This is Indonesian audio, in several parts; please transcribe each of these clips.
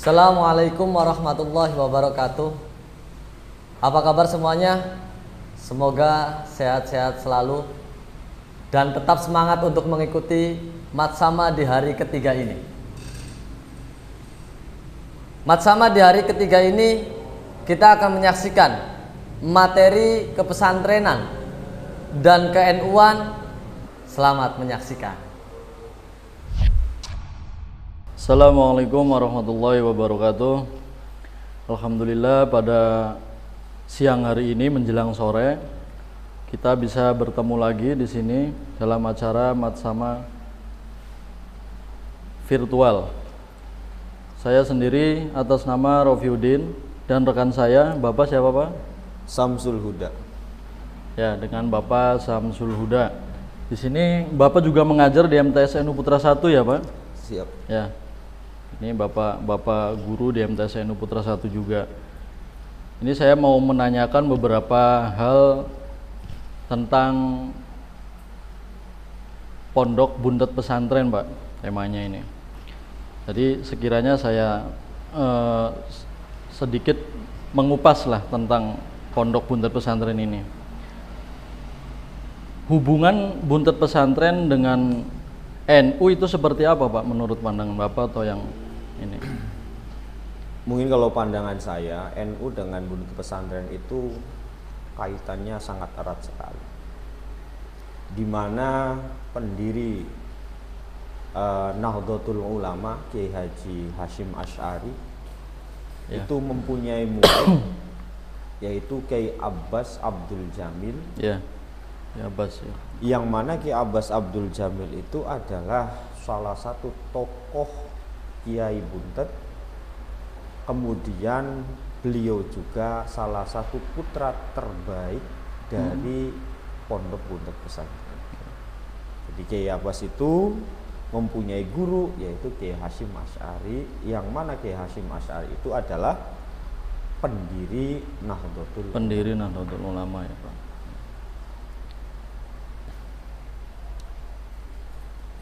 Assalamualaikum warahmatullahi wabarakatuh. Apa kabar semuanya? Semoga sehat-sehat selalu dan tetap semangat untuk mengikuti Matsama di hari ketiga ini. Matsama di hari ketiga ini kita akan menyaksikan materi kepesantrenan dan ke-NU-an. Selamat menyaksikan. Assalamualaikum warahmatullahi wabarakatuh. Alhamdulillah pada siang hari ini menjelang sore kita bisa bertemu lagi di sini dalam acara Matsama virtual. Saya sendiri atas nama Rofiuddin dan rekan saya, Bapak siapa Pak? Samsul Huda. Ya, dengan Bapak Samsul Huda. Di sini Bapak juga mengajar di MTS NU Putra 1 ya Pak? Siap. Ya. Ini Bapak guru di MTS NU Putra 1 juga. Ini saya mau menanyakan beberapa hal tentang pondok buntet pesantren, Pak, temanya ini. Jadi sekiranya saya sedikit mengupas lah tentang pondok buntet pesantren ini. Hubungan buntet pesantren dengan NU itu seperti apa Pak menurut pandangan Bapak atau yang ini? Mungkin kalau pandangan saya, NU dengan buntet pesantren itu kaitannya sangat erat sekali. Di mana pendiri Nahdlatul Ulama Kiai Haji Hasyim Asy'ari itu mempunyai murid yaitu Kiai Abbas Abdul Jamil. Ya. Ya Abbas ya. Yang mana Kiai Abbas Abdul Jamil itu adalah salah satu tokoh Kiai Buntet. Kemudian beliau juga salah satu putra terbaik dari pondok buntet pesantren. Jadi Kiai Abbas itu mempunyai guru yaitu Kiai Hasyim Asy'ari, yang mana Kiai Hasyim Asy'ari itu adalah pendiri Nahdlatul Ulama ya Pak.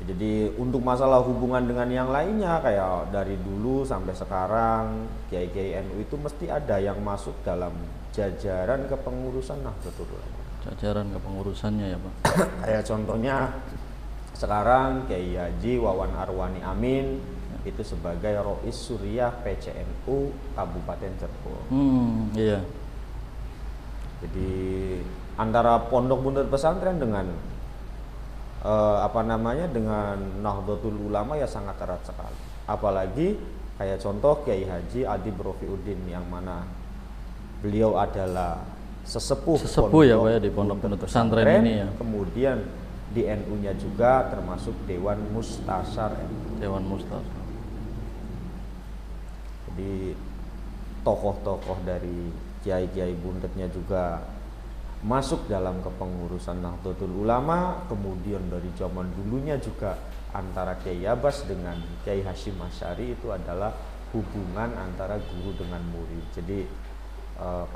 Jadi untuk masalah hubungan dengan yang lainnya kayak dari dulu sampai sekarang Kiai-Kiai NU itu mesti ada yang masuk dalam jajaran kepengurusan Nahdlatul Ulama. Jajaran kepengurusannya ya Pak. Kayak contohnya sekarang Kiai Haji Wawan Arwani Amin itu sebagai Rois Suriah PCNU Kabupaten Cirebon. Iya. Jadi antara pondok buntet pesantren dengan dengan Nahdlatul Ulama ya sangat erat sekali. Apalagi kayak contoh Kiai Haji Adib Rofiuddin yang mana beliau adalah sesepuh ya Pak ya di pondok pesantren ini ya. Kemudian di NU-nya juga termasuk Dewan Mustasyar NU. Dewan Mustasyar. Jadi tokoh-tokoh dari kiai-kiai buntetnya juga masuk dalam kepengurusan Nahdlatul Ulama. Kemudian dari zaman dulunya juga antara Kiai Abbas dengan Kiai Hasyim Asy'ari itu adalah hubungan antara guru dengan murid. Jadi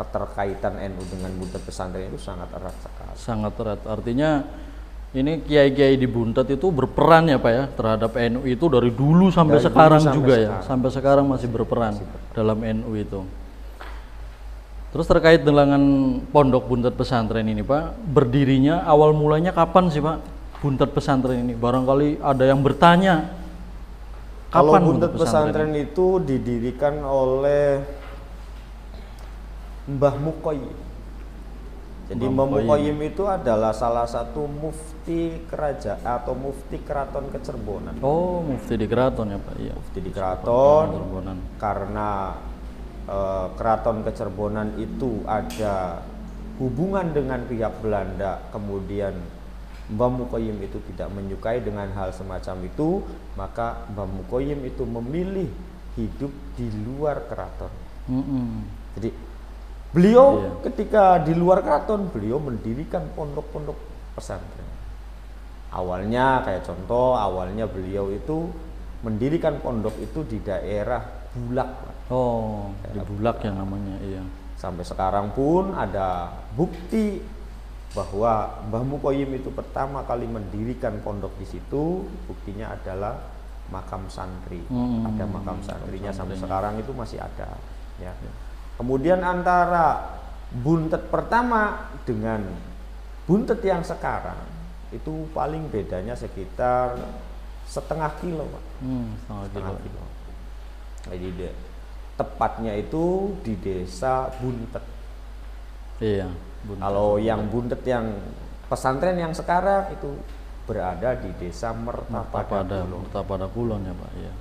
keterkaitan NU dengan buntet pesantren itu sangat erat sekali. Sangat erat. Artinya ini kiai-kiai di buntet itu berperan ya Pak ya terhadap NU itu dari dulu sampai sekarang juga ya. Sampai sekarang masih berperan dalam NU itu. Terus terkait dengan pondok buntet pesantren ini Pak, berdirinya awal mulanya kapan sih Pak buntet pesantren ini? Barangkali ada yang bertanya. Kapan kalau buntet pesantren itu didirikan oleh Mbah Muqayyim. Jadi Mbah Muqayyim itu adalah salah satu mufti kerajaan atau mufti keraton Kecerbonan. Oh, mufti di keraton ya Pak. Iya. Mufti di keraton karena Keraton Kecerbonan itu ada hubungan dengan pihak Belanda, kemudian Mbah Muqayyim itu tidak menyukai dengan hal semacam itu, maka Mbah Muqayyim itu memilih hidup di luar keraton. Jadi beliau ketika di luar keraton, beliau mendirikan pondok-pondok pesantren. Awalnya kayak contoh, awalnya beliau itu mendirikan pondok itu di daerah Bulak. Oh, di Bulak yang namanya, iya. Sampai sekarang pun ada bukti bahwa Mbah Muqayyim itu pertama kali mendirikan pondok di situ. Buktinya adalah makam santri. Ada makam santrinya sampai sekarang itu masih ada ya. Kemudian antara buntet pertama dengan buntet yang sekarang itu paling bedanya sekitar setengah kilo, Pak. Setengah kilo. Jadi tepatnya itu di desa Buntet. Iya. Buntet. Kalau yang Buntet yang pesantren yang sekarang itu berada di desa Mertapada Kulon ya, Pak. Iya.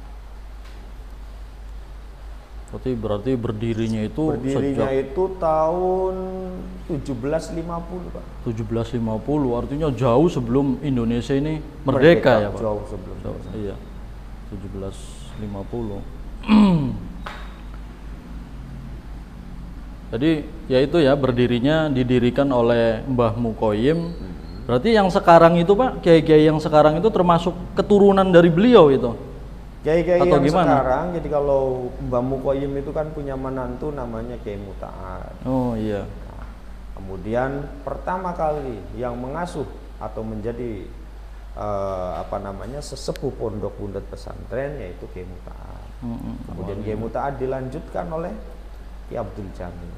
Berarti berdirinya itu sejak itu tahun 1750, Pak. 1750, artinya jauh sebelum Indonesia ini merdeka ya, Pak. Jauh sebelum. Iya. 1750. Jadi ya itu ya, didirikan oleh Mbah Mukoyim. Berarti yang sekarang itu, Pak, kiai-kiai yang sekarang itu termasuk keturunan dari beliau itu? Kiai-kiai yang gimana? Sekarang, jadi kalau Mbah Mukoyim itu kan punya menantu namanya Kiai Muta'at. Oh iya. Nah, kemudian pertama kali yang mengasuh atau menjadi sesepuh pondok buntet pesantren yaitu Kiai Muta'at. Kemudian Kiai Muta'at dilanjutkan oleh Kiai Abdul Jamil.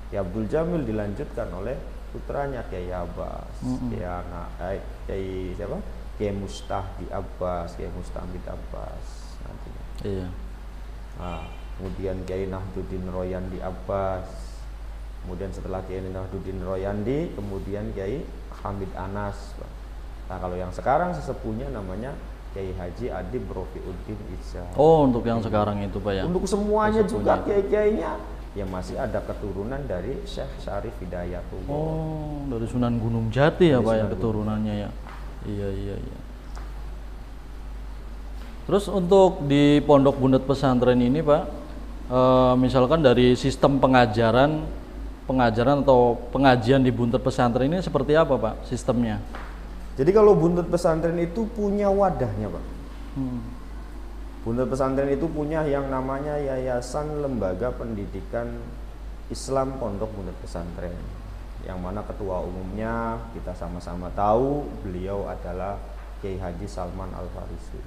Kiai Abdul Jamil dilanjutkan oleh putranya Kiai Abbas, Kiai siapa? Kiai Mustahdi Abbas, Kiai Mustahid Abbas nantinya. Iya. Nah, kemudian Kiai Nahduddin Royandi Abbas. Kemudian setelah Kiai Nahduddin Royandi, kemudian Kiai Hamid Anas. Nah, kalau yang sekarang sesepuhnya namanya Kiai Haji Adib Rofiuddin Izzah. Oh, untuk yang sekarang itu, Pak ya. Untuk semuanya juga kiai-kiainya ya masih ada keturunan dari Syekh Syarif Hidayatullah. Oh, dari Sunan Gunung Jati ya, Pak ya, keturunannya ya. Iya. Terus untuk di pondok buntet pesantren ini, Pak, misalkan dari sistem pengajaran atau pengajian di buntet pesantren ini seperti apa, Pak, sistemnya? Jadi kalau buntet pesantren itu punya wadahnya, Pak. Buntet pesantren itu punya yang namanya Yayasan Lembaga Pendidikan Islam Pondok Buntet Pesantren, yang mana ketua umumnya kita sama-sama tahu beliau adalah Kiai Haji Salman Al-Farisi.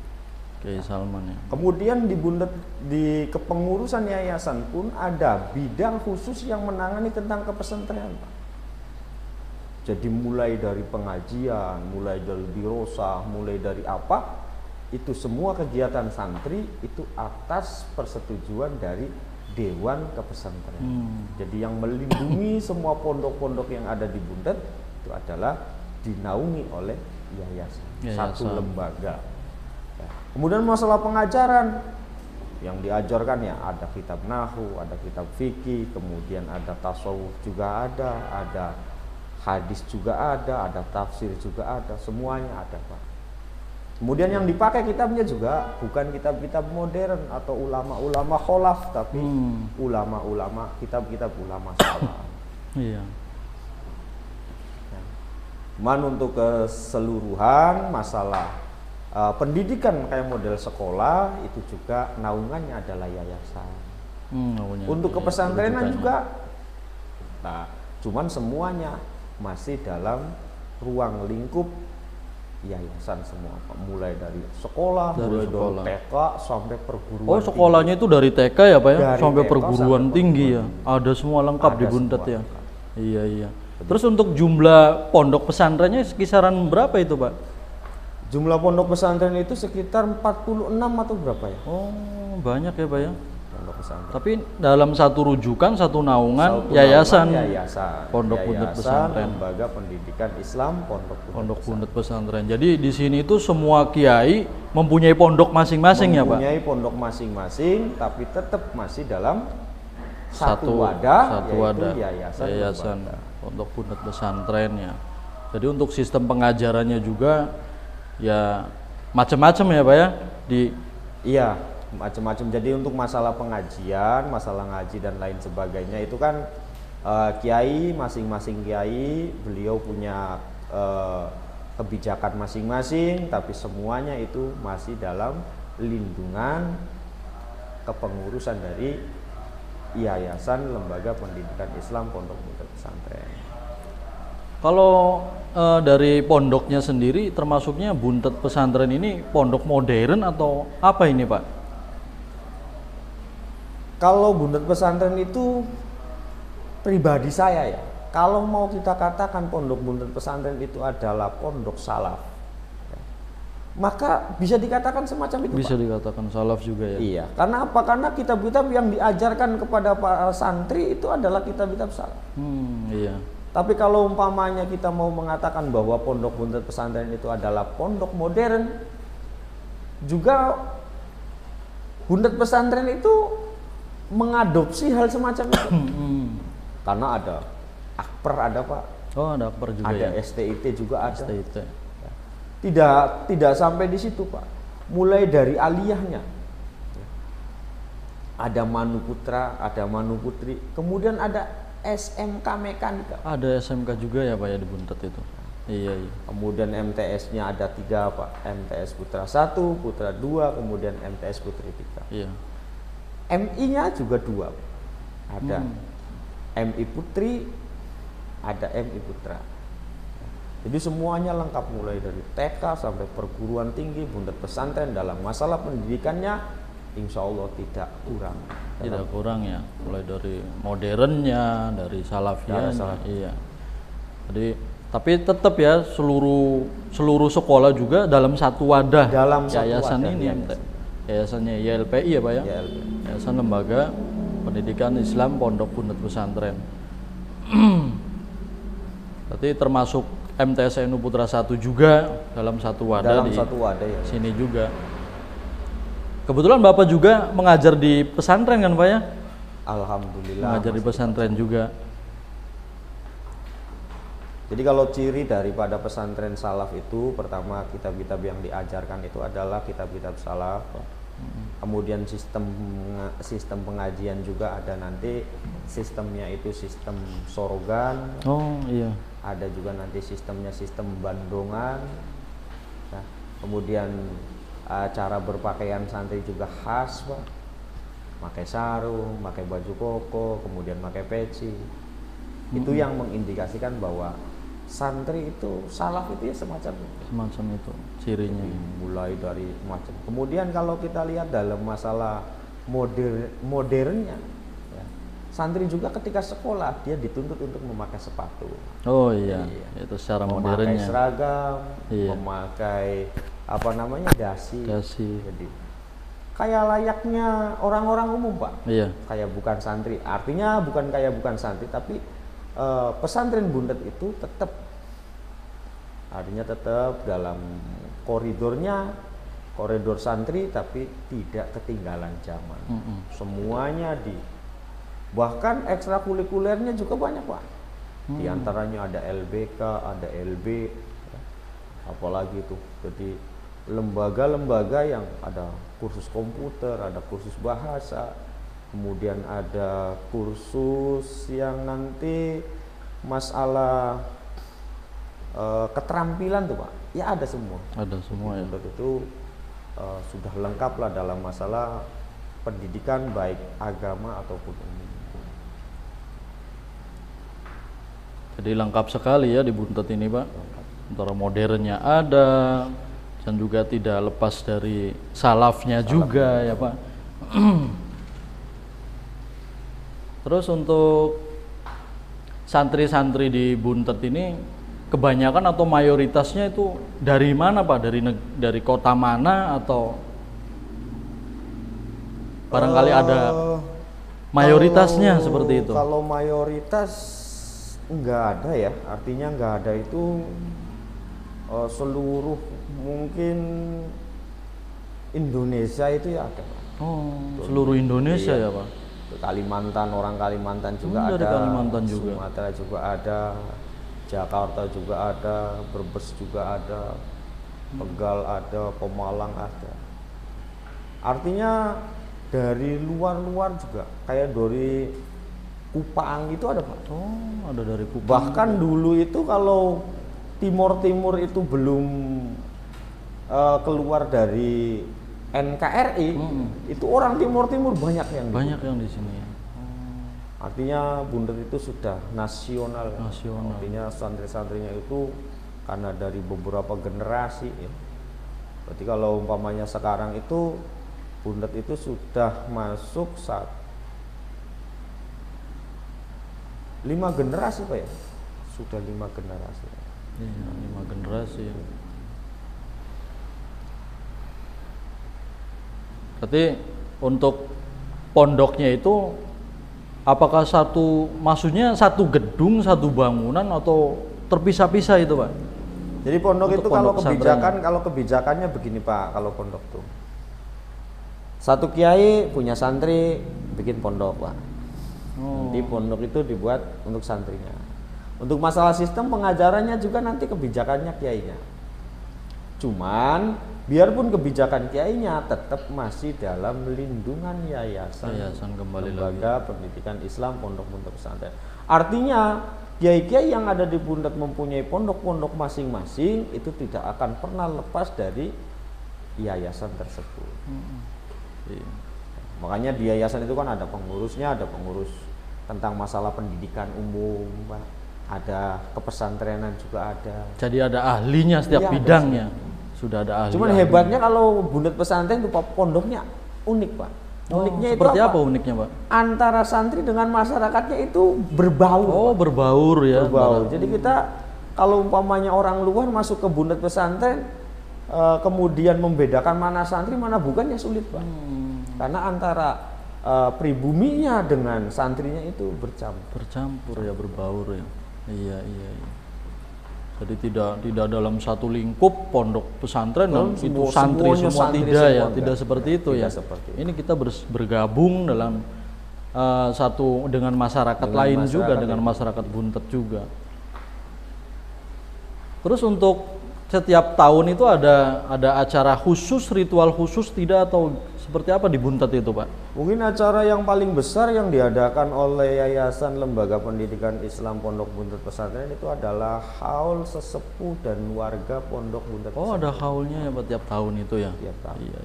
Kiai Salman ya. Kemudian di kepengurusan yayasan pun ada bidang khusus yang menangani tentang kepesantrenan, Pak. Jadi mulai dari pengajian, mulai dari dirosah, mulai dari apa, itu semua kegiatan santri itu atas persetujuan dari Dewan Kepesantrenan. Jadi yang melindungi semua pondok-pondok yang ada di Buntet itu adalah dinaungi oleh yayasan. Satu lembaga. Ya. Kemudian masalah pengajaran yang diajarkan ya ada kitab nahwu, ada kitab fikih, kemudian ada tasawuf juga ada hadis juga ada tafsir juga ada, semuanya ada, Pak. Kemudian yang dipakai kitabnya juga bukan kitab-kitab modern atau ulama-ulama kholaf, tapi ulama-ulama, kitab-kitab ulama salaf. Iya. Cuman untuk keseluruhan masalah pendidikan kayak model sekolah itu juga naungannya adalah yayasan. Untuk kepesantrenan juga. Nah, cuman semuanya masih dalam ruang lingkup yayasan semua, Pak. Mulai dari sekolah, dari TK sampai perguruan. Oh, sekolahnya tinggi. Itu dari TK ya, Pak ya, dari sampai TK perguruan tinggi ya. Ada semua lengkap di Buntet ya. Iya. Terus untuk jumlah pondok pesantrennya kisaran berapa itu, Pak? Jumlah pondok pesantren itu sekitar 46 atau berapa ya? Oh, banyak ya, Pak ya. Pondok pesantren. Tapi dalam satu rujukan, satu naungan, yayasan Pondok Buntet Pesantren, Lembaga Pendidikan Islam Pondok Buntet Pesantren. Jadi di sini itu semua kiai mempunyai pondok masing-masing ya, Pak? Mempunyai pondok masing-masing, tapi tetap masih dalam satu wadah, yayasan Pondok Buntet Pesantren ya. Jadi untuk sistem pengajarannya juga ya macam-macam ya, Pak ya? Iya, macam-macam. Jadi untuk masalah pengajian, masalah ngaji dan lain sebagainya itu kan kiai, masing-masing kiai beliau punya kebijakan masing-masing, tapi semuanya itu masih dalam lindungan kepengurusan dari Yayasan Lembaga Pendidikan Islam Pondok Buntet Pesantren. Kalau dari pondoknya sendiri termasuknya Buntet Pesantren ini pondok modern atau apa ini Pak? Kalau Buntet Pesantren itu pribadi saya ya, kalau mau kita katakan pondok Buntet Pesantren itu adalah pondok salaf, maka bisa dikatakan semacam itu. Bisa Pak. dikatakan salaf juga ya? Iya, karena apa? Karena kitab-kitab yang diajarkan kepada para santri itu adalah kitab-kitab salaf. Iya. Tapi kalau umpamanya kita mau mengatakan bahwa pondok Buntet Pesantren itu adalah pondok modern, juga Buntet Pesantren itu mengadopsi hal semacam itu. Karena ada Akper, ada Pak. Oh, ada Akper juga ada ya? STIT juga ada. STIT. Tidak sampai di situ Pak. Mulai dari aliyahnya. Ada Manu Putra, ada Manu Putri, kemudian ada SMK Mekanika. Ada SMK juga ya Pak ya di Buntet itu? Iya. Kemudian MTS-nya ada 3 Pak. MTS Putra 1, Putra 2, kemudian MTS Putri 3. Iya. MI-nya juga 2. Ada MI Putri, ada MI Putra. Jadi semuanya lengkap mulai dari TK sampai perguruan tinggi. Buntet Pesantren dalam masalah pendidikannya insya Allah tidak kurang. Tidak kurang ya, mulai dari modernnya, dari salafnya. Iya. Jadi tapi tetap ya seluruh sekolah juga dalam satu wadah. Dalam satu yayasan wadah, ini yayasannya YLPI ya Pak ya? YLPI. Yayasan Lembaga Pendidikan Islam Pondok Buntet Pesantren. Berarti termasuk MTS NU Putra 1 juga dalam satu wadah. Dalam satu wadah ya. Sini juga. Kebetulan Bapak juga mengajar di pesantren kan Pak ya? Alhamdulillah. Mengajar di pesantren juga. Jadi kalau ciri daripada pesantren salaf itu, pertama kitab-kitab yang diajarkan itu adalah kitab-kitab salaf. Kemudian sistem pengajian juga ada, nanti sistemnya itu sistem sorogan. Oh iya. Ada juga nanti sistemnya sistem bandongan. Nah, kemudian cara berpakaian santri juga khas Pak. Pakai sarung, pakai baju koko, kemudian pakai peci. Itu yang mengindikasikan bahwa santri itu salaf itu ya semacam itu cirinya. Mulai dari macam. Kemudian kalau kita lihat dalam masalah modernnya ya, santri juga ketika sekolah dia dituntut untuk memakai sepatu. Oh iya. Itu secara modernnya. Memakai seragam, iya. Memakai apa namanya dasi. Jadi kayak layaknya orang-orang umum Pak. Iya. Kayak bukan santri. Artinya bukan kayak bukan santri, tapi pesantren Buntet itu tetap dalam koridor santri, tapi tidak ketinggalan zaman. Semuanya bahkan ekstrakurikulernya juga banyak Pak. Di antaranya ada LBK, ada LB, apalagi itu. Jadi lembaga-lembaga yang ada kursus komputer, ada kursus bahasa. Kemudian ada kursus yang nanti masalah keterampilan tuh Pak. Ya ada semua. Ada semua ya. Itu sudah lengkap lah dalam masalah pendidikan baik agama ataupun umum. Jadi lengkap sekali ya di Buntet ini Pak. Antara modernnya ada dan juga tidak lepas dari salafnya juga ya Pak. Terus untuk santri-santri di Buntet ini kebanyakan atau mayoritasnya itu dari mana Pak? Dari kota mana atau barangkali ada mayoritasnya seperti itu? Kalau mayoritas enggak ada ya, artinya enggak ada itu seluruh mungkin Indonesia itu ya ada. Oh, seluruh Indonesia ya Pak? Kalimantan, orang Kalimantan juga dari ada, Kalimantan juga. Sumatera juga ada, Jakarta juga ada, Brebes juga ada, Tegal ada, Pemalang ada. Artinya dari luar-luar juga, kayak dari Kupang itu ada Pak. Oh, ada dari Kupang. Bahkan dulu itu kalau Timur-Timur itu belum keluar dari NKRI, itu orang Timur-Timur banyak yang di sini ya. Artinya Buntet itu sudah nasional. Nasional. Artinya santri-santrinya itu karena dari beberapa generasi ya. Berarti kalau umpamanya sekarang itu Buntet itu sudah masuk 5 generasi Pak ya? Sudah 5 generasi. Iya, 5 generasi ya. Berarti untuk pondoknya itu apakah maksudnya satu gedung, satu bangunan atau terpisah-pisah itu Pak? Jadi pondok Untuk itu kalau kebijakannya begini Pak, kalau pondok tuh. Satu kiai punya santri bikin pondok Pak. Nanti pondok itu dibuat untuk santrinya. Untuk masalah sistem pengajarannya juga nanti kebijakannya kiainya. Cuman biarpun kebijakan kiainya tetap masih dalam lindungan yayasan kembali lembaga pendidikan Islam pondok-pondok pesantren. Artinya kiai-kiai yang ada di Buntet mempunyai pondok-pondok masing-masing itu tidak akan pernah lepas dari yayasan tersebut. Makanya di yayasan itu kan ada pengurusnya, ada pengurus tentang masalah pendidikan umum, Pak. Ada kepesantrenan juga ada. Jadi ada ahlinya setiap bidangnya. Sudah ada ahli. Cuman hebatnya kalau Buntet pesantren itu pondoknya unik Pak. Uniknya itu seperti apa uniknya Pak? Antara santri dengan masyarakatnya itu berbaur. Oh Pak. Berbaur ya. Berbaur. Jadi kita kalau umpamanya orang luar masuk ke Buntet pesantren kemudian membedakan mana santri mana bukan ya sulit Pak. Karena antara pribuminya dengan santrinya itu bercampur ya, berbaur ya. Iya. Jadi tidak dalam satu lingkup pondok pesantren dan itu santri semua tidak ya, tidak seperti itu ya. Ini kita bergabung dalam satu dengan masyarakat lain juga, dengan masyarakat Buntet juga. Terus untuk setiap tahun itu ada acara khusus, ritual khusus tidak atau seperti apa di Buntet itu Pak? Mungkin acara yang paling besar yang diadakan oleh Yayasan Lembaga Pendidikan Islam Pondok Buntet Pesantren itu adalah haul sesepuh dan warga Pondok Buntet Pesantren. Oh ada haulnya ya Pak tiap tahun itu ya? Tiap tahun. Iya.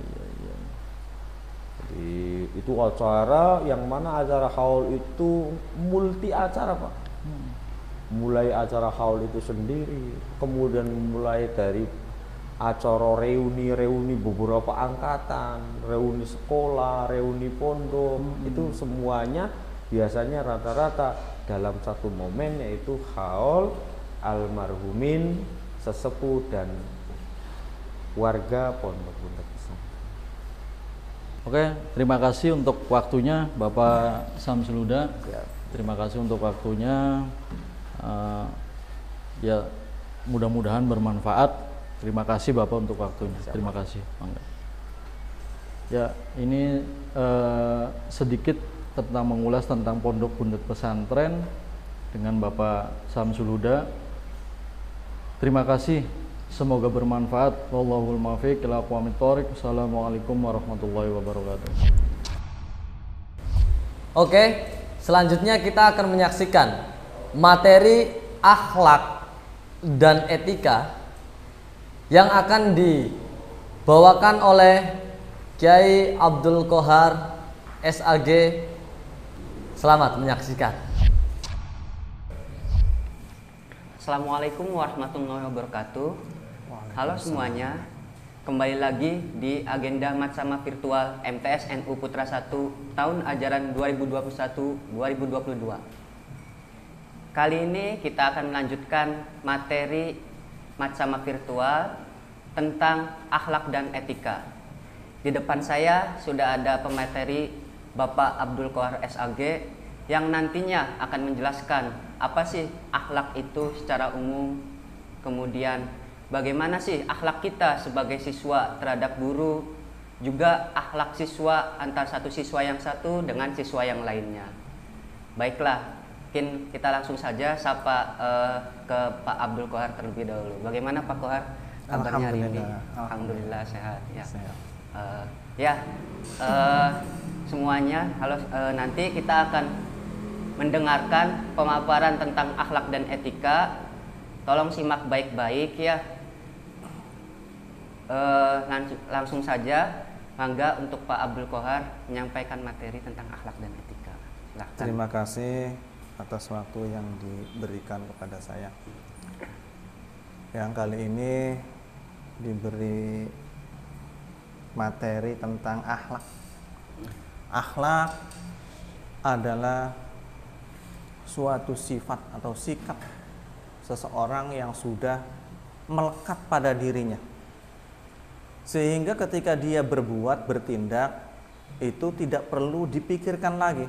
Jadi itu acara yang mana acara haul itu multi acara Pak. Mulai acara haul itu sendiri, kemudian mulai dari acara reuni beberapa angkatan, reuni sekolah, reuni pondok, itu semuanya biasanya rata-rata dalam satu momen yaitu haul almarhumin sesepuh dan warga Pondok Buntet Pesantren. Oke, terima kasih untuk waktunya Bapak Samsul Huda. Terima kasih untuk waktunya. Ya mudah-mudahan bermanfaat. Terima kasih Bapak untuk waktunya. Terima kasih. Ya ini sedikit tentang mengulas tentang Pondok Buntet Pesantren dengan Bapak Samsul Huda. Terima kasih. Semoga bermanfaat. Wallahul muwaffiq ila aqwamit thoriq. Assalamualaikum warahmatullahi wabarakatuh. Oke, selanjutnya kita akan menyaksikan materi akhlak dan etika yang akan dibawakan oleh Kiai Abdul Qohar SAG. Selamat menyaksikan. Assalamualaikum warahmatullahi wabarakatuh. Halo semuanya, kembali lagi di agenda Matsama Virtual MTS NU Putra 1 tahun ajaran 2021-2022. Kali ini kita akan melanjutkan materi Matsama Virtual tentang akhlak dan etika. Di depan saya sudah ada pemateri Bapak Abdul Qohar SAG yang nantinya akan menjelaskan apa sih akhlak itu secara umum, kemudian bagaimana sih akhlak kita sebagai siswa terhadap guru, juga akhlak siswa antar satu siswa yang satu dengan siswa yang lainnya. Baiklah, mungkin kita langsung saja sapa ke Pak Abdul Qohar terlebih dahulu. Bagaimana Pak Qohar kabarnya hari ini? Alhamdulillah sehat ya. Semuanya, halo, nanti kita akan mendengarkan pemaparan tentang akhlak dan etika. Tolong simak baik-baik ya. Langsung saja, mangga untuk Pak Abdul Qohar menyampaikan materi tentang akhlak dan etika. Silahkan. Terima kasih atas waktu yang diberikan kepada saya. yang kali ini diberi materi tentang akhlak. Akhlak adalah suatu sifat atau sikap seseorang yang sudah melekat pada dirinya, sehingga ketika dia berbuat, bertindak, itu tidak perlu dipikirkan lagi.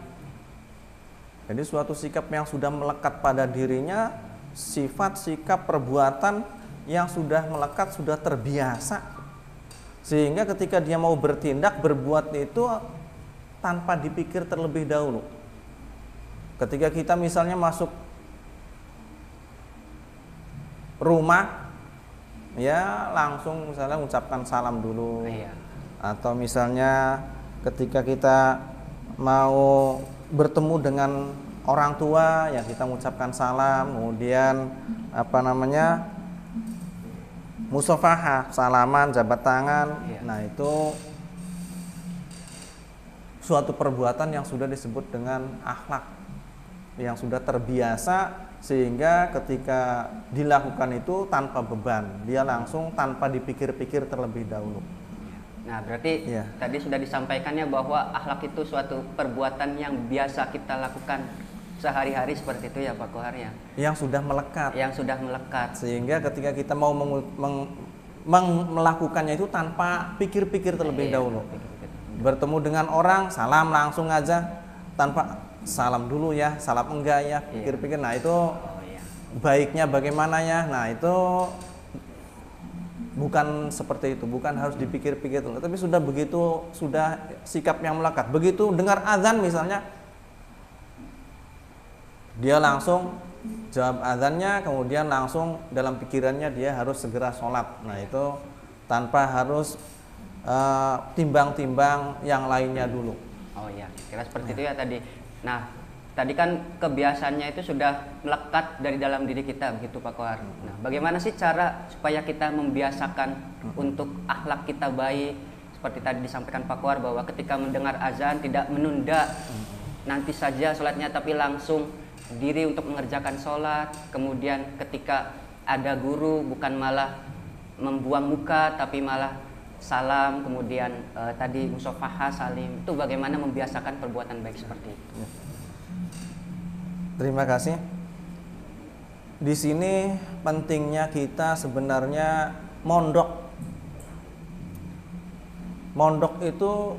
Jadi suatu sikap yang sudah melekat pada dirinya, sifat, sikap, perbuatan yang sudah melekat, sudah terbiasa, sehingga ketika dia mau bertindak, berbuat itu tanpa dipikir terlebih dahulu. Ketika kita misalnya masuk rumah, ya langsung misalnya mengucapkan salam dulu. Atau misalnya ketika kita mau bertemu dengan orang tua, ya kita mengucapkan salam, kemudian musafahah, salaman, jabat tangan. Nah, itu suatu perbuatan yang sudah disebut dengan akhlak, yang sudah terbiasa, sehingga ketika dilakukan itu tanpa beban, dia langsung tanpa dipikir-pikir terlebih dahulu. Nah, berarti tadi sudah disampaikannya bahwa akhlak itu suatu perbuatan yang biasa kita lakukan sehari-hari seperti itu ya Pak Kohar ya. Yang sudah melekat. Yang sudah melekat. Sehingga ketika kita mau melakukannya itu tanpa pikir-pikir terlebih dahulu. Bertemu dengan orang, salam langsung aja, tanpa salam dulu ya, salam enggak ya, pikir-pikir. Nah, itu baiknya bagaimana ya. Nah, itu bukan seperti itu, bukan harus dipikir-pikir dulu, tapi sudah begitu, sudah sikap yang melekat. Begitu dengar azan misalnya, dia langsung jawab azannya, kemudian langsung dalam pikirannya dia harus segera sholat. Nah, itu tanpa harus timbang-timbang yang lainnya dulu. Oh iya, kira seperti itu ya tadi. Nah, tadi kan kebiasaannya itu sudah melekat dari dalam diri kita, begitu Pak Kohar. Nah, bagaimana sih cara supaya kita membiasakan untuk akhlak kita baik? Seperti tadi disampaikan Pak Kohar bahwa ketika mendengar azan tidak menunda nanti saja sholatnya, tapi langsung diri untuk mengerjakan sholat. Kemudian ketika ada guru bukan malah membuang muka, tapi malah salam, kemudian tadi musafahah, salim. Itu bagaimana membiasakan perbuatan baik seperti itu? Terima kasih. Di sini pentingnya kita sebenarnya mondok. Mondok itu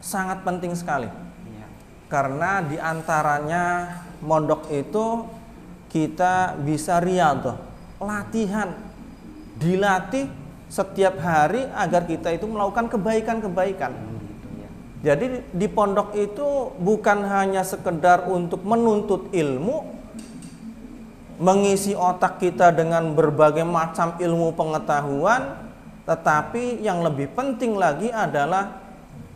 sangat penting sekali. Karena diantaranya mondok itu kita bisa riyadhah, latihan, dilatih setiap hari agar kita itu melakukan kebaikan-kebaikan. Jadi di pondok itu bukan hanya sekedar untuk menuntut ilmu, mengisi otak kita dengan berbagai macam ilmu pengetahuan, tetapi yang lebih penting lagi adalah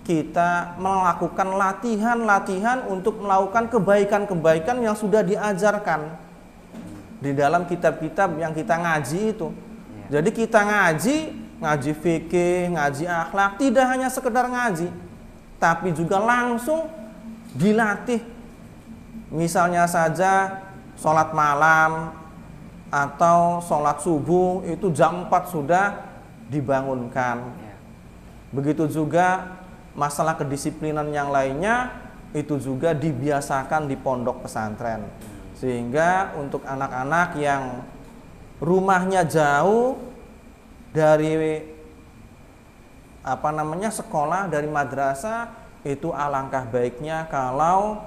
kita melakukan latihan-latihan untuk melakukan kebaikan-kebaikan yang sudah diajarkan di dalam kitab-kitab yang kita ngaji itu. Jadi kita ngaji fikih, ngaji akhlak, tidak hanya sekedar ngaji, tapi juga langsung dilatih. Misalnya saja sholat malam atau sholat subuh itu jam 4 sudah dibangunkan. Begitu juga masalah kedisiplinan yang lainnya itu juga dibiasakan di pondok pesantren. Sehingga untuk anak-anak yang rumahnya jauh dari sekolah, dari madrasah, itu alangkah baiknya kalau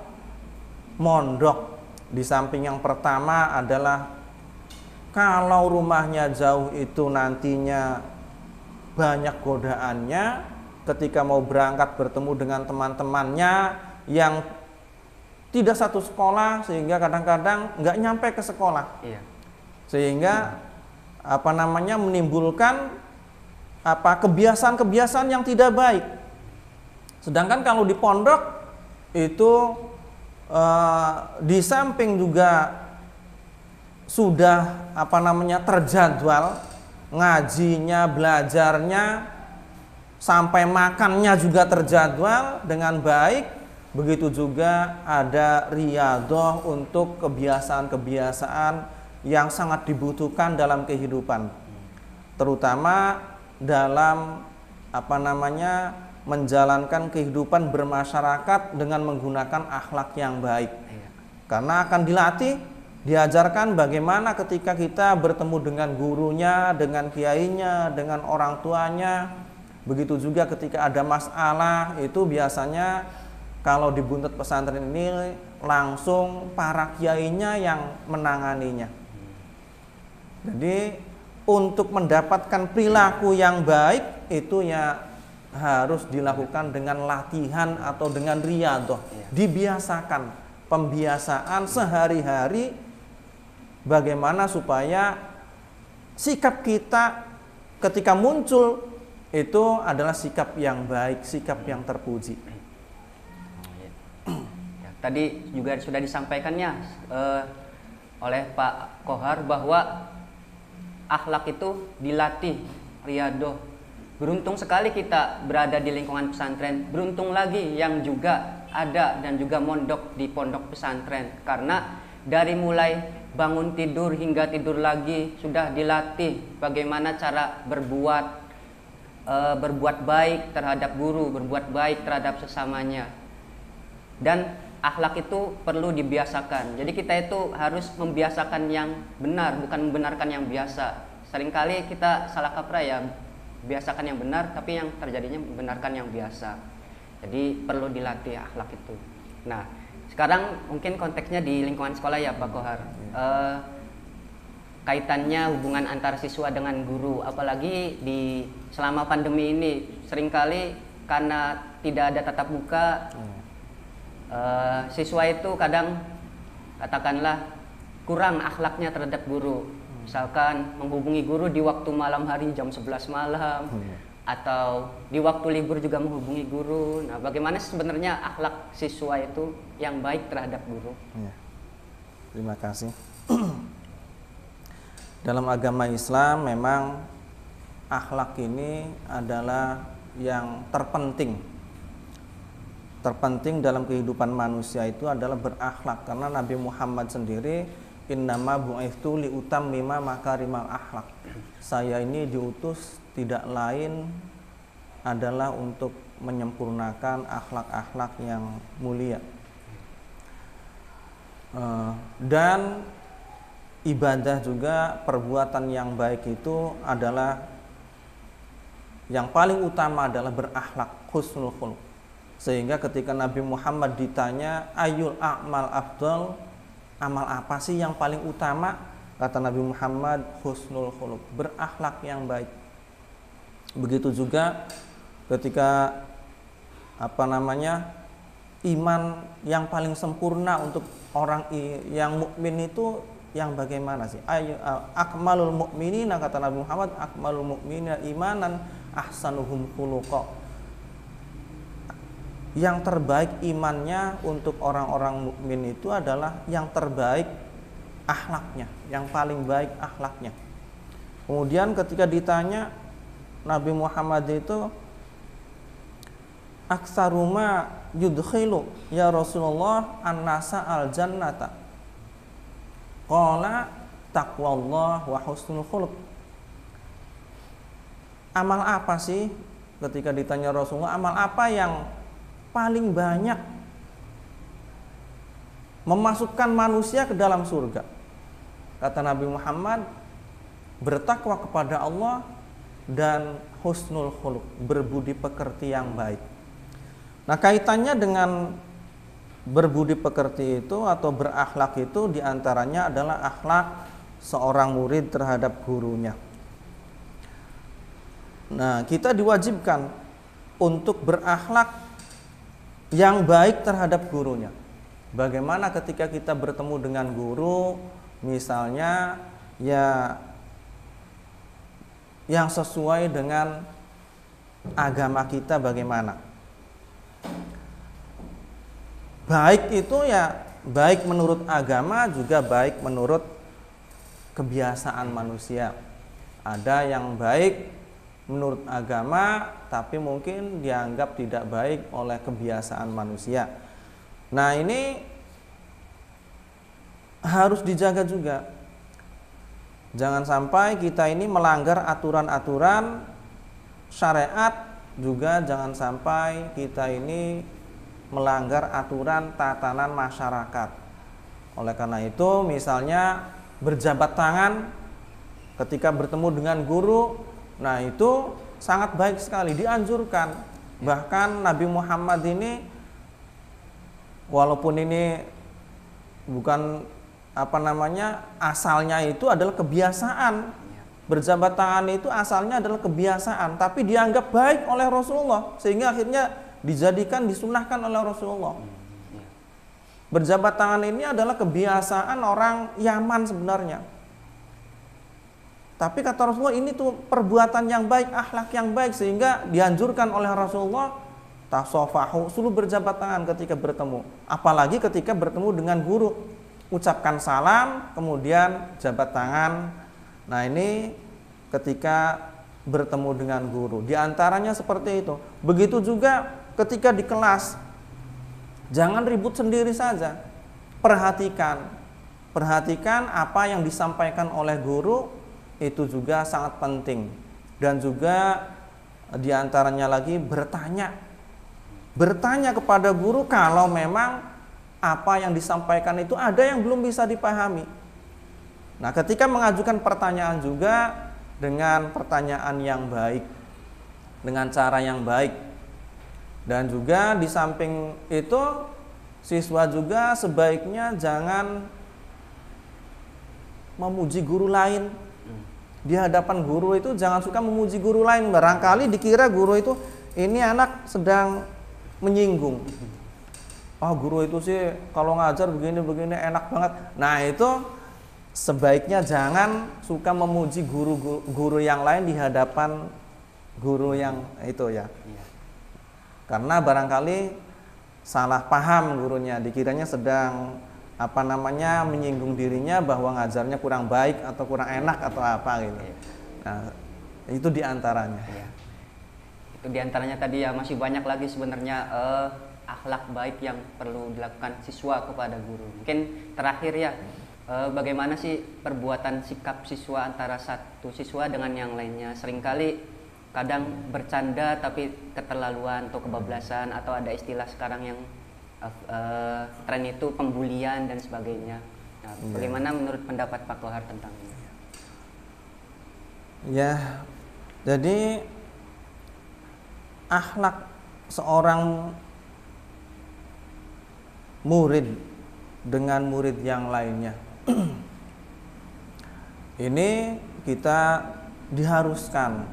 mondok. Di samping yang pertama adalah kalau rumahnya jauh itu nantinya banyak godaannya ketika mau berangkat bertemu dengan teman-temannya yang tidak satu sekolah, sehingga kadang-kadang nggak nyampe ke sekolah. Sehingga menimbulkan kebiasaan-kebiasaan yang tidak baik. Sedangkan kalau di pondok itu di samping juga sudah terjadwal ngajinya, belajarnya, sampai makannya juga terjadwal dengan baik. Begitu juga ada riyadhah untuk kebiasaan-kebiasaan yang sangat dibutuhkan dalam kehidupan, terutama dalam menjalankan kehidupan bermasyarakat dengan menggunakan akhlak yang baik. Karena akan dilatih, diajarkan bagaimana ketika kita bertemu dengan gurunya, dengan kiainya, dengan orang tuanya. Begitu juga ketika ada masalah, itu biasanya kalau di Buntet pesantren ini langsung para kiainya yang menanganinya. Jadi untuk mendapatkan perilaku yang baik itu ya harus dilakukan dengan latihan atau dengan riyadhah. Dibiasakan, pembiasaan sehari-hari bagaimana supaya sikap kita ketika muncul itu adalah sikap yang baik, sikap yang terpuji. Tadi juga sudah disampaikannya oleh Pak Kohar bahwa akhlak itu dilatih, riyadhah. Beruntung sekali kita berada di lingkungan pesantren. Beruntung lagi yang juga ada dan juga mondok di pondok pesantren. Karena dari mulai bangun tidur hingga tidur lagi sudah dilatih bagaimana cara berbuat baik terhadap guru, berbuat baik terhadap sesamanya. Dan akhlak itu perlu dibiasakan. Jadi kita itu harus membiasakan yang benar, bukan membenarkan yang biasa. Seringkali kita salah kaprah ya, biasakan yang benar, tapi yang terjadinya membenarkan yang biasa. Jadi perlu dilatih akhlak itu. Nah, sekarang mungkin konteksnya di lingkungan sekolah ya Pak Kohar. Kaitannya hubungan antara siswa dengan guru, apalagi di selama pandemi ini, seringkali karena tidak ada tatap muka. Siswa itu kadang katakanlah kurang akhlaknya terhadap guru. Misalkan menghubungi guru di waktu malam hari jam 11 malam atau di waktu libur juga menghubungi guru. Nah, bagaimana sebenarnya akhlak siswa itu yang baik terhadap guru? Terima kasih. Dalam agama Islam memang akhlak ini adalah yang terpenting dalam kehidupan manusia itu adalah berakhlak, karena Nabi Muhammad sendiri innama bu'ithtu liutammima makarimal akhlak. Saya ini diutus tidak lain adalah untuk menyempurnakan akhlak-akhlak yang mulia. Dan ibadah juga, perbuatan yang baik itu adalah yang paling utama adalah berakhlak, husnul khuluq. Sehingga ketika Nabi Muhammad ditanya ayul a'mal afdal, amal apa sih yang paling utama? Kata Nabi Muhammad, husnul khuluq, berakhlak yang baik. Begitu juga ketika iman yang paling sempurna untuk orang yang mukmin itu yang bagaimana sih? Akmalul mu'minina, kata Nabi Muhammad, akmalul mu'minina imanan ahsanuhum khuluqa. Yang terbaik imannya untuk orang-orang mukmin itu adalah yang terbaik akhlaknya, yang paling baik akhlaknya. Kemudian ketika ditanya Nabi Muhammad itu aksaruma yudkhilu ya Rasulullah an-nasa al-jannata, qala taqwallah wa husnul khuluq. Amal apa sih, ketika ditanya Rasulullah, amal apa yang paling banyak memasukkan manusia ke dalam surga? Kata Nabi Muhammad, bertakwa kepada Allah dan husnul khuluq, berbudi pekerti yang baik. Nah, kaitannya dengan berbudi pekerti itu atau berakhlak itu diantaranya adalah akhlak seorang murid terhadap gurunya. Nah, kita diwajibkan untuk berakhlak yang baik terhadap gurunya. Bagaimana ketika kita bertemu dengan guru, misalnya ya yang sesuai dengan agama kita, bagaimana? Baik itu ya baik menurut agama, juga baik menurut kebiasaan manusia. Ada yang baik menurut agama tapi mungkin dianggap tidak baik oleh kebiasaan manusia. Nah, ini harus dijaga juga. Jangan sampai kita ini melanggar aturan-aturan syariat, juga jangan sampai kita ini melanggar aturan tatanan masyarakat. Oleh karena itu, misalnya berjabat tangan ketika bertemu dengan guru, nah itu sangat baik sekali, dianjurkan. Bahkan Nabi Muhammad ini, walaupun ini bukan asalnya itu adalah kebiasaan, berjabat tangan itu asalnya adalah kebiasaan, tapi dianggap baik oleh Rasulullah sehingga akhirnya dijadikan, disunahkan oleh Rasulullah. Berjabat tangan ini adalah kebiasaan orang Yaman sebenarnya, tapi kata Rasulullah ini tuh perbuatan yang baik, akhlak yang baik, sehingga dianjurkan oleh Rasulullah tasofahu, suruh berjabat tangan ketika bertemu, apalagi ketika bertemu dengan guru, ucapkan salam kemudian jabat tangan. Nah ini ketika bertemu dengan guru, diantaranya seperti itu. Begitu juga ketika di kelas, jangan ribut sendiri saja, perhatikan apa yang disampaikan oleh guru, itu juga sangat penting. Dan juga diantaranya lagi bertanya kepada guru kalau memang apa yang disampaikan itu ada yang belum bisa dipahami. Nah, ketika mengajukan pertanyaan juga dengan pertanyaan yang baik, dengan cara yang baik. Dan juga di samping itu, siswa juga sebaiknya jangan memuji guru lain. Di hadapan guru itu jangan suka memuji guru lain. Barangkali dikira guru itu, ini anak sedang menyinggung. Oh, guru itu sih kalau ngajar begini-begini enak banget. Nah, itu sebaiknya jangan suka memuji guru yang lain di hadapan guru yang itu ya. Karena barangkali salah paham gurunya, dikiranya sedang menyinggung dirinya bahwa ngajarnya kurang baik atau kurang enak atau apa gitu. Nah, itu diantaranya. Itu diantaranya tadi ya, masih banyak lagi sebenarnya akhlak baik yang perlu dilakukan siswa kepada guru. Mungkin terakhir ya, bagaimana sih perbuatan sikap siswa antara satu siswa dengan yang lainnya? Seringkali kadang bercanda tapi keterlaluan atau kebablasan, atau ada istilah sekarang yang tren itu pembulian dan sebagainya. Nah, bagaimana menurut pendapat Pak Kohar tentang ini? Ya, jadi akhlak seorang murid dengan murid yang lainnya ini kita diharuskan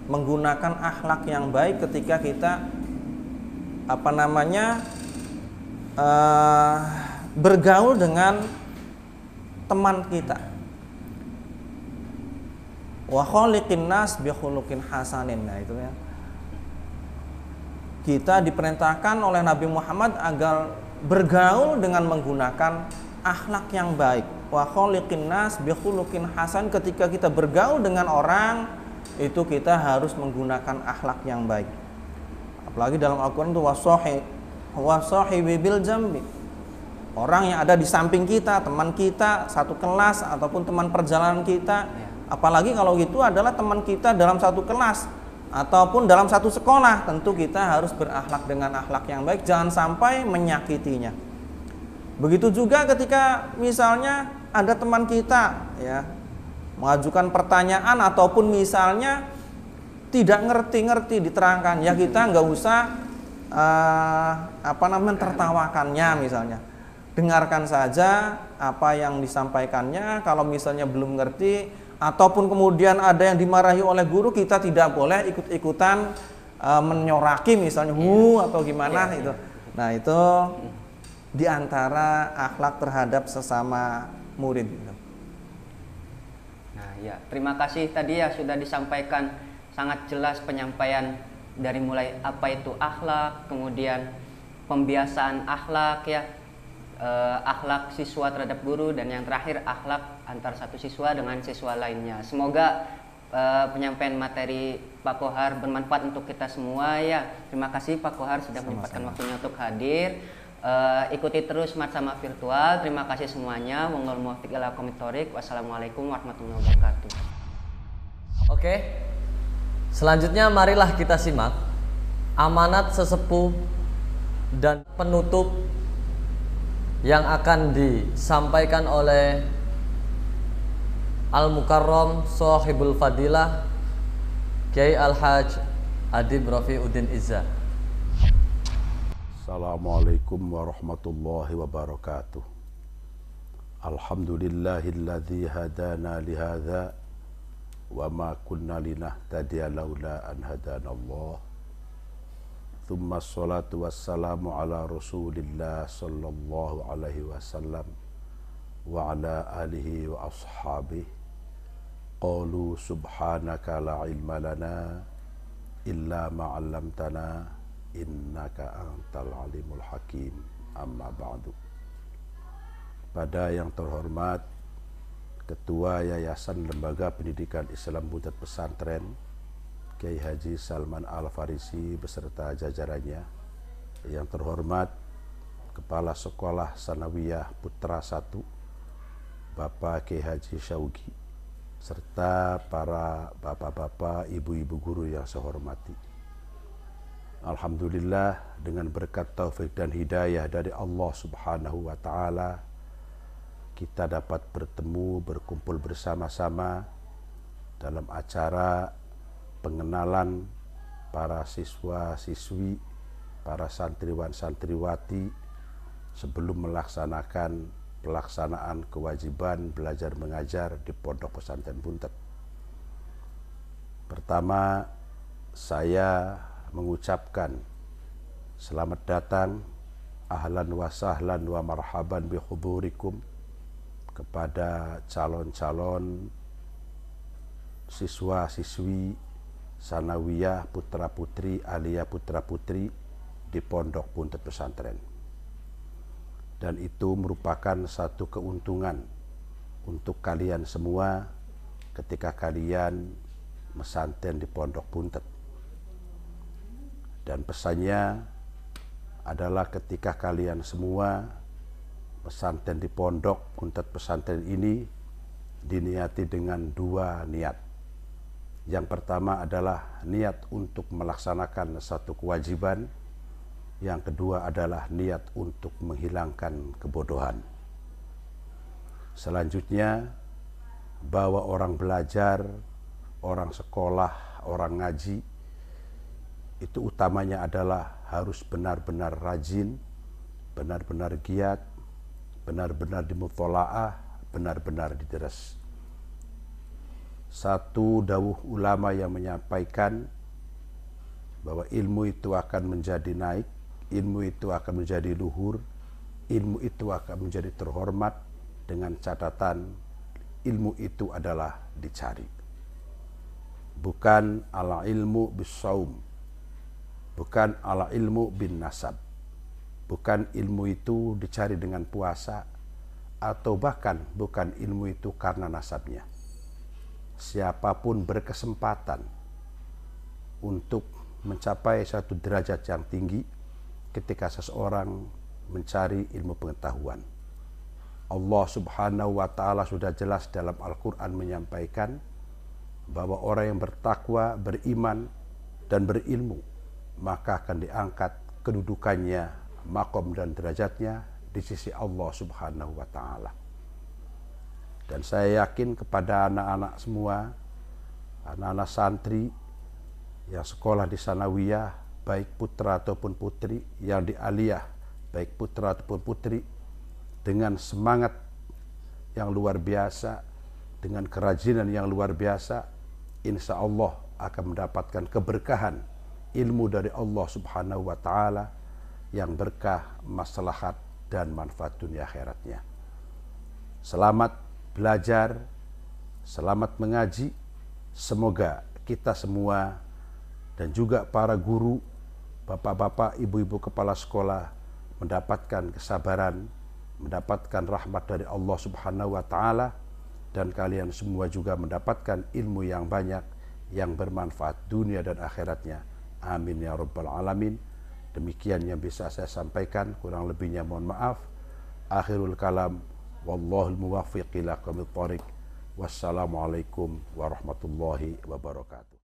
menggunakan akhlak yang baik ketika kita bergaul dengan teman kita. Wa khaliqin nas bi khuluqin hasanin. Nah, itu ya. Kita diperintahkan oleh Nabi Muhammad agar bergaul dengan menggunakan akhlak yang baik. Wa khaliqin nas bi khuluqin hasan. Ketika kita bergaul dengan orang, itu kita harus menggunakan akhlak yang baik. Apalagi dalam Al-Qur'an itu wasahibi bil jambi. Orang yang ada di samping kita, teman kita, satu kelas ataupun teman perjalanan kita, apalagi kalau itu adalah teman kita dalam satu kelas ataupun dalam satu sekolah, tentu kita harus berakhlak dengan akhlak yang baik, jangan sampai menyakitinya. Begitu juga ketika misalnya ada teman kita ya mengajukan pertanyaan ataupun misalnya tidak ngerti diterangkan, ya kita nggak usah tertawakannya misalnya. Dengarkan saja apa yang disampaikannya. Kalau misalnya belum ngerti ataupun kemudian ada yang dimarahi oleh guru, kita tidak boleh ikut-ikutan menyoraki misalnya atau gimana itu. Nah, itu diantara akhlak terhadap sesama murid. Nah, ya, terima kasih tadi ya sudah disampaikan sangat jelas penyampaian dari mulai apa itu akhlak, kemudian pembiasaan akhlak ya, akhlak siswa terhadap guru, dan yang terakhir akhlak antar satu siswa dengan siswa lainnya. Semoga penyampaian materi Pak Kohar bermanfaat untuk kita semua ya. Terima kasih Pak Kohar sudah menyempatkan waktunya untuk hadir. Ikuti terus Matsama Virtual. Terima kasih semuanya. Wassalamualaikum warahmatullahi wabarakatuh. Oke, selanjutnya marilah kita simak amanat sesepuh dan penutup yang akan disampaikan oleh Al-Mukarram Shahibul Fadilah Kiai Al-Hajj Adib Rafiuddin Izza. Assalamualaikum warahmatullahi wabarakatuh. Alhamdulillahilladzi hadana lihadza wa ma kunna linahtadiya laula an hadanallah. Tsumma assalatu wassalamu ala Rasulillah sallallahu alaihi wasallam wa ala alihi wa ashabihi. Qalu subhanaka la ilma lana illa ma 'allamtana innaka antal alimul hakim. Amma ba'du. Pada yang terhormat Ketua Yayasan Lembaga Pendidikan Islam Buntet Pesantren Kiai Haji Salman Al-Farisi beserta jajarannya, yang terhormat Kepala Sekolah Sanawiyah Putra 1 Bapak Kiai Haji Syaugi, serta para bapak-bapak, ibu-ibu guru yang saya hormati. Alhamdulillah, dengan berkat taufik dan hidayah dari Allah Subhanahu wa Ta'ala, kita dapat bertemu, berkumpul bersama-sama dalam acara pengenalan para siswa-siswi, para santriwan-santriwati sebelum melaksanakan pelaksanaan kewajiban belajar mengajar di Pondok Pesantren Buntet. Pertama, saya mengucapkan selamat datang, ahlan wa sahlan wa marhaban bi hudurikum kepada calon-calon siswa-siswi sanawiyah putra-putri, aliyah putra-putri di Pondok Buntet Pesantren. Dan itu merupakan satu keuntungan untuk kalian semua ketika kalian mesantren di Pondok Buntet. Dan pesannya adalah ketika kalian semua pesantren di Pondok Buntet Pesantren ini diniati dengan dua niat. Yang pertama adalah niat untuk melaksanakan satu kewajiban. Yang kedua adalah niat untuk menghilangkan kebodohan. Selanjutnya, bahwa orang belajar, orang sekolah, orang ngaji, itu utamanya adalah harus benar-benar rajin, benar-benar giat, benar-benar dimutola'ah, benar-benar dideres. Satu dawuh ulama yang menyampaikan bahwa ilmu itu akan menjadi naik, ilmu itu akan menjadi luhur, ilmu itu akan menjadi terhormat dengan catatan ilmu itu adalah dicari. Bukan ala ilmu bisaum, bukan ala ilmu bin nasab. Bukan ilmu itu dicari dengan puasa, atau bahkan bukan ilmu itu karena nasabnya. Siapapun berkesempatan untuk mencapai satu derajat yang tinggi ketika seseorang mencari ilmu pengetahuan. Allah Subhanahu wa Ta'ala sudah jelas dalam Al-Quran menyampaikan bahwa orang yang bertakwa, beriman, dan berilmu, maka akan diangkat kedudukannya, makom dan derajatnya di sisi Allah Subhanahu wa Ta'ala. Dan saya yakin kepada anak-anak semua, anak-anak santri yang sekolah di sanawiyah, baik putra ataupun putri, yang di aliyah, baik putra ataupun putri, dengan semangat yang luar biasa, dengan kerajinan yang luar biasa, insya Allah akan mendapatkan keberkahan ilmu dari Allah Subhanahu wa Ta'ala yang berkah, maslahat, dan manfaat dunia akhiratnya. Selamat belajar, selamat mengaji. Semoga kita semua dan juga para guru, bapak-bapak, ibu-ibu kepala sekolah mendapatkan kesabaran, mendapatkan rahmat dari Allah Subhanahu wa Ta'ala, dan kalian semua juga mendapatkan ilmu yang banyak yang bermanfaat dunia dan akhiratnya. Amin ya rabbal alamin. Demikian yang bisa saya sampaikan, kurang lebihnya mohon maaf. Akhirul kalam, wallahul muwaffiq ila aqwamit thoriq. Wassalamualaikum warahmatullahi wabarakatuh.